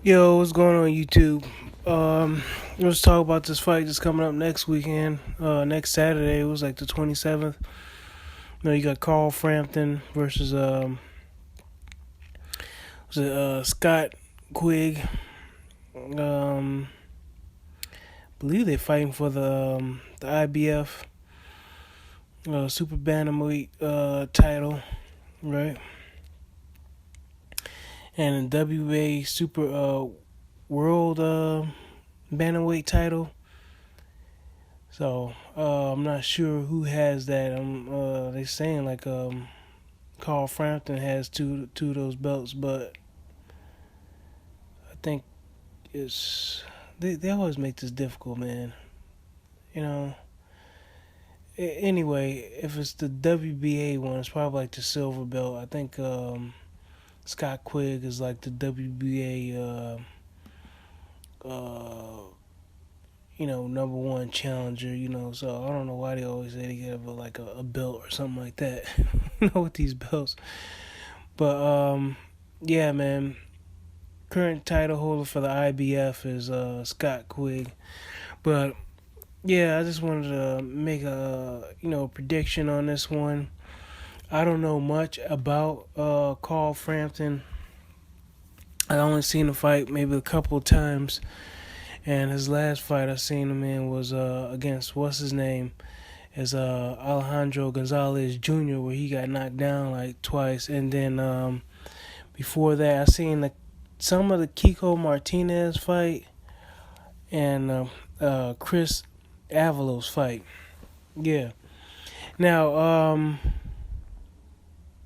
Yo, what's going on YouTube? Let's talk about this fight that's coming up next weekend. Next Saturday. It was like the 27th. You got Carl Frampton versus Scott Quigg. Believe they're fighting for the IBF Super Bantamweight title, right? And the WBA Super World Bantamweight title. So I'm not sure who has that. They saying like Carl Frampton has two of those belts, but I think they always make this difficult, man. You know. Anyway, if it's the WBA one, it's probably like the silver belt. I think Scott Quigg is like the WBA number one challenger, so I don't know why they always say they get a belt or something like that. With these belts. But yeah, man. Current title holder for the IBF is Scott Quigg. But yeah, I just wanted to make a prediction on this one. I don't know much about Carl Frampton. I only seen him fight maybe a couple of times. And his last fight I seen him in was against what's his name, is Alejandro Gonzalez Jr., where he got knocked down like twice. And then before that, I seen some of the Kiko Martinez fight and Chris Avalos fight. Yeah. Now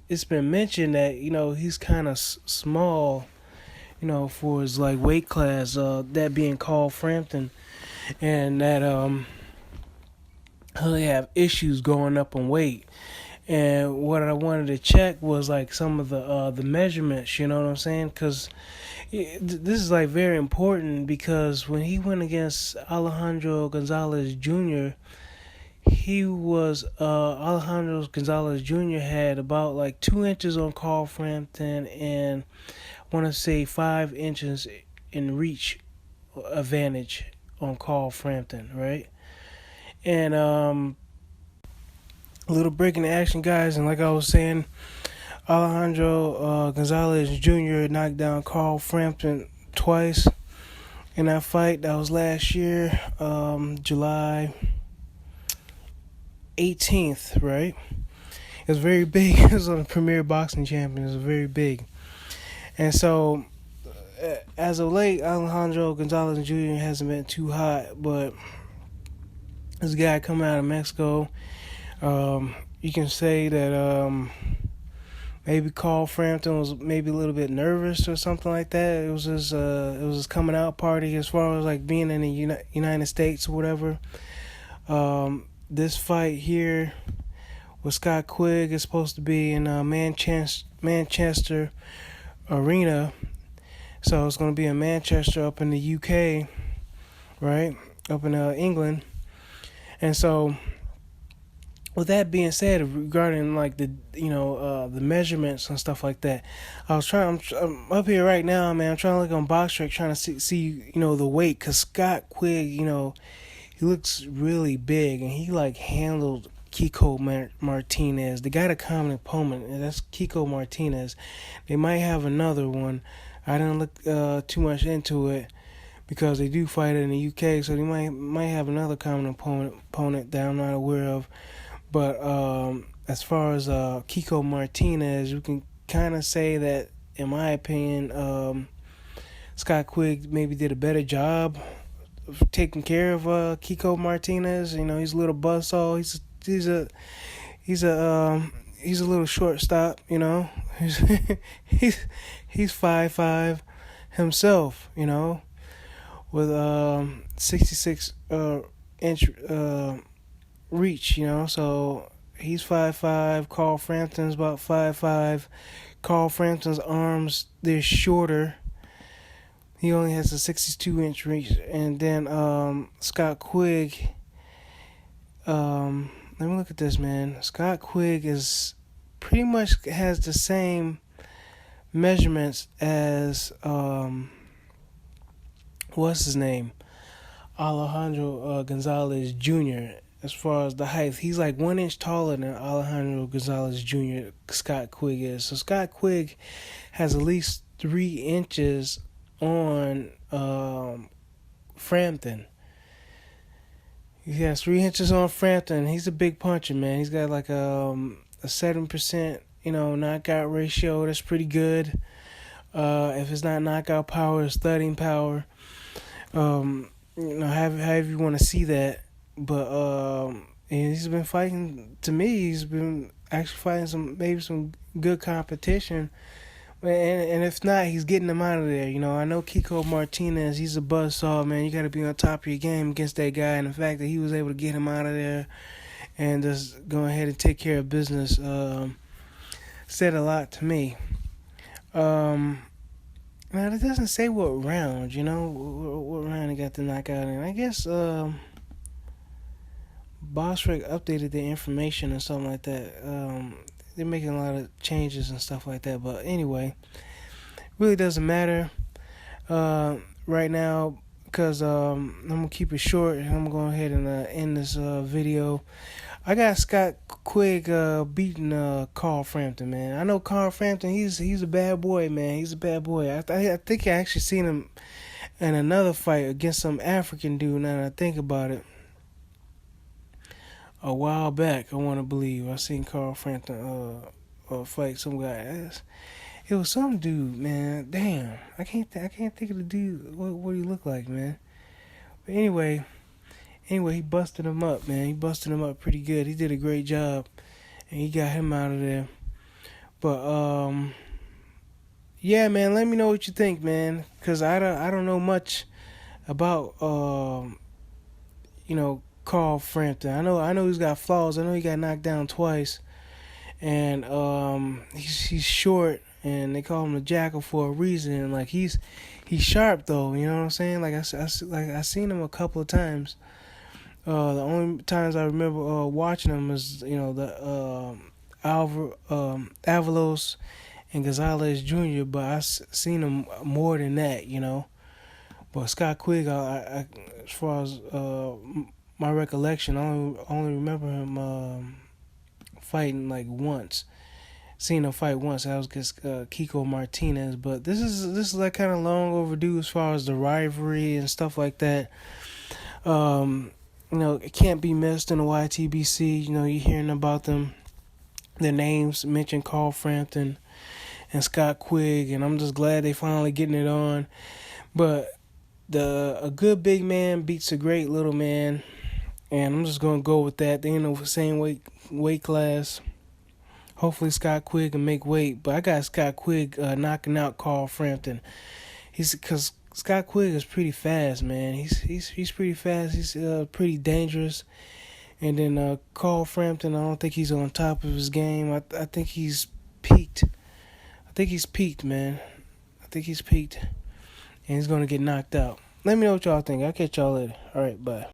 it's been mentioned that he's kind of small, for his like weight class, that being Carl Frampton, and that he'll have issues going up in weight. And what I wanted to check was like some of the measurements, you know what I'm saying? Because this is like very important, because when he went against Alejandro Gonzalez Jr., Alejandro Gonzalez Jr. had about like 2 inches on Carl Frampton, and I want to say 5 inches in reach advantage on Carl Frampton, right? And a little break in the action, guys. And like I was saying, Alejandro Gonzalez Jr. knocked down Carl Frampton twice in that fight. That was last year, July 18th, right? It was very big. It was on the Premier Boxing Champion. It was very big. And so, as of late, Alejandro Gonzalez Jr. hasn't been too hot, but this guy coming out of Mexico, you can say that maybe Carl Frampton was maybe a little bit nervous or something like that. It was his coming out party, as far as like being in the United States or whatever. This fight here with Scott Quigg is supposed to be in Manchester Arena. So it's going to be in Manchester, up in the UK, right? Up in England. And so, with that being said, regarding like the measurements and stuff like that, I'm up here right now, man. I'm trying to look on BoxRec, trying to see the weight, because Scott Quigg, he looks really big, and he like handled Kiko Martinez. They got a common opponent, and that's Kiko Martinez. They might have another one. I didn't look too much into it, because they do fight in the UK, so they might have another common opponent that I'm not aware of. But as far as Kiko Martinez, you can kind of say that, in my opinion, Scott Quigg maybe did a better job of taking care of Kiko Martinez. He's a little buzzsaw. He's a little shortstop. He's 5'5" himself. With 66 inch reach. So he's 5'5". Carl Frampton's about 5'5". Carl Frampton's arms, they're shorter. He only has a 62-inch reach. And then Scott Quigg, let me look at this, man. Scott Quigg is pretty much has the same measurements as what's his name? Alejandro Gonzalez Jr. As far as the height, he's like 1 inch taller than Alejandro Gonzalez Jr. Scott Quigg is. So Scott Quigg has at least 3 inches on Frampton. He has 3 inches on Frampton. He's a big puncher, man. He's got like a 7%, knockout ratio. That's pretty good. If it's not knockout power, it's thudding power. However you want to see that. But and he's been fighting. To me, he's been actually fighting some good competition. And if not, he's getting them out of there. I know Kiko Martinez, he's a buzzsaw, man. You got to be on top of your game against that guy. And the fact that he was able to get him out of there and just go ahead and take care of business said a lot to me. Now, it doesn't say what round, what round he got the knockout in. I guess Bosrick updated the information or something like that. They're making a lot of changes and stuff like that. But anyway, really doesn't matter right now because I'm going to keep it short. And I'm going to go ahead and end this video. I got Scott Quigg beating Carl Frampton, man. I know Carl Frampton, he's a bad boy, man. He's a bad boy. I think I actually seen him in another fight against some African dude, now that I think about it. A while back, I want to believe. I seen Carl Frampton fight some guy. It was some dude, man. Damn, I can't think of the dude. What he looked like, man. But anyway, he busted him up, man. He busted him up pretty good. He did a great job, and he got him out of there. But yeah, man. Let me know what you think, man. Cause I don't know much about Carl Frampton. I know he's got flaws. I know he got knocked down twice, and he's short, and they call him the Jackal for a reason. And like he's sharp though. You know what I'm saying? Like I seen him a couple of times. The only times I remember watching him is the Avalos and Gonzalez Jr. But I seen him more than that. But Scott Quigg, I as far as my recollection, I only remember him fighting like once. Seen him fight once. That was against Kiko Martinez. But this is like kind of long overdue as far as the rivalry and stuff like that. It can't be missed in the YTBC. You're hearing about them. Their names mentioned Carl Frampton and Scott Quigg, and I'm just glad they finally getting it on. But a good big man beats a great little man. And I'm just going to go with that. They in the same weight class. Hopefully Scott Quigg can make weight. But I got Scott Quigg knocking out Carl Frampton. Because Scott Quigg is pretty fast, man. He's pretty fast. He's pretty dangerous. And then Carl Frampton, I don't think he's on top of his game. I think he's peaked. Man. I think he's peaked. And he's going to get knocked out. Let me know what y'all think. I'll catch y'all later. All right, bye.